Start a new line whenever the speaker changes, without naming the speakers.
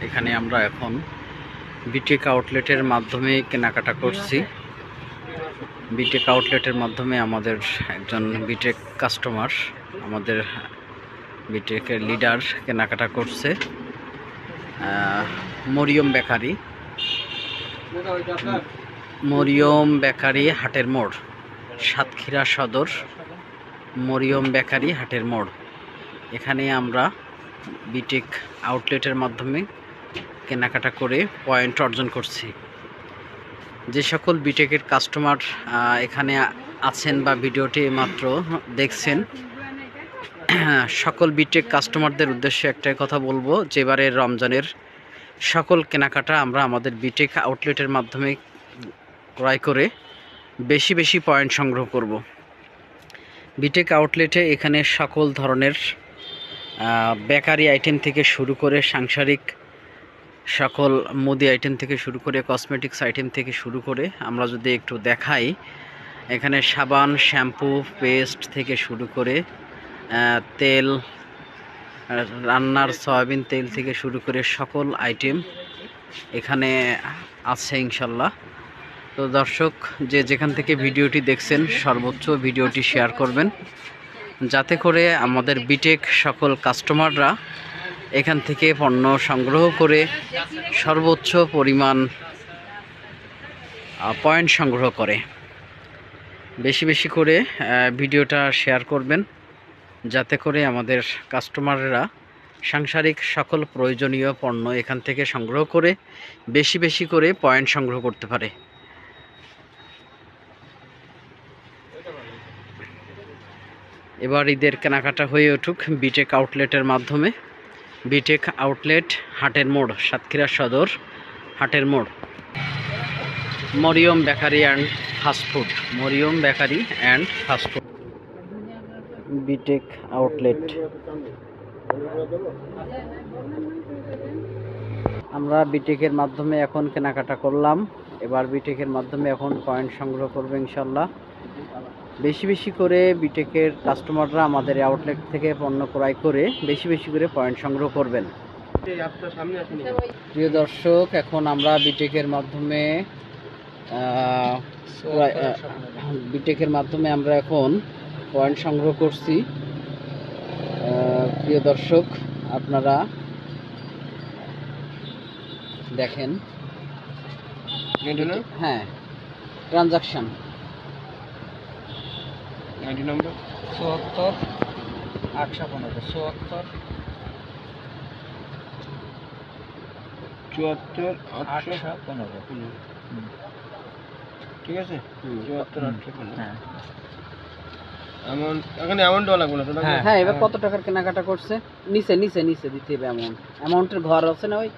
এখানে আমরা এখন বিটেক আউটলেটের মাধ্যমে কেনাকাটা করছি। বিটেক আউটলেটের মাধ্যমে আমাদের একজন বিটেক কাস্টমার, আমাদের বিটেকের লিডার কেনাকাটা করছে। মরিয়ম বেকারি হাটের মোড়, সাতক্ষীরা সদর মরিয়ম বেকারি হাটের মোড়। এখানে আমরা বিটেক আউটলেটের মাধ্যমে কেনাকাটা করে পয়েন্ট অর্জন করছি। যে সকল বিটেকের কাস্টমার এখানে আছেন বা ভিডিওটি মাত্র দেখছেন, সকল বিটেক কাস্টমারদের উদ্দেশ্যে একটাই কথা বলবো, যে এবারের রমজানের সকল কেনাকাটা আমরা আমাদের বিটেক আউটলেটের মাধ্যমে ক্রয় করে বেশি বেশি পয়েন্ট সংগ্রহ করব। বিটেক আউটলেটে এখানে সকল ধরনের বেকারি আইটেম থেকে শুরু করে সাংসারিক সকল মুদি আইটেম থেকে শুরু করে কসমেটিক্স আইটেম থেকে শুরু করে আমরা যদি একটু দেখাই, এখানে সাবান, শ্যাম্পু, পেস্ট থেকে শুরু করে তেল, রান্নার সয়াবিন তেল থেকে শুরু করে সকল আইটেম এখানে আছে ইনশাল্লাহ। তো দর্শক, যে যেখান থেকে ভিডিওটি দেখছেন সর্বোচ্চ ভিডিওটি শেয়ার করবেন, যাতে করে আমাদের বিটেক সকল কাস্টমাররা এখান থেকে পণ্য সংগ্রহ করে সর্বোচ্চ পরিমাণ পয়েন্ট সংগ্রহ করে। বেশি বেশি করে ভিডিওটা শেয়ার করবেন, যাতে করে আমাদের কাস্টমাররা সাংসারিক সকল প্রয়োজনীয় পণ্য এখান থেকে সংগ্রহ করে বেশি বেশি করে পয়েন্ট সংগ্রহ করতে পারে। এবার ঈদের কেনাকাটা হয়ে উঠুক বিটেক আউটলেটের মাধ্যমে। বিটেক আউটলেট হাটের মোড়, সাতক্ষীরা সদর হাটের মোড়, Maryam bakery and fast food, Maryam bakery and fast food, বিটেক আউটলেট। আমরা বিটেকের মাধ্যমে এখন কেনাকাটা করলাম, এবার বিটেকের মাধ্যমে এখন পয়েন্ট সংগ্রহ করবে ইনশাল্লাহ। বেশি বেশি করে বিটেকের কাস্টমাররা আমাদের আউটলেট থেকে পণ্য ক্রয় করে বেশি বেশি করে পয়েন্ট সংগ্রহ করবেন। প্রিয় দর্শক, এখন আমরা বিটেকের মাধ্যমে আমরা এখন পয়েন্ট সংগ্রহ করছি। প্রিয় দর্শক, আপনারা দেখেন, হ্যাঁ, ট্রানজাকশন নম্বর 74 815 74 815। ঠিক আছে, 74 815। হ্যাঁ, অ্যামাউন্ট লাগবে না। হ্যাঁ, এবার কত টাকার কেনাকাটা করছে? নিচে দিতে হবে অ্যামাউন্টের ঘর আছে না, ওই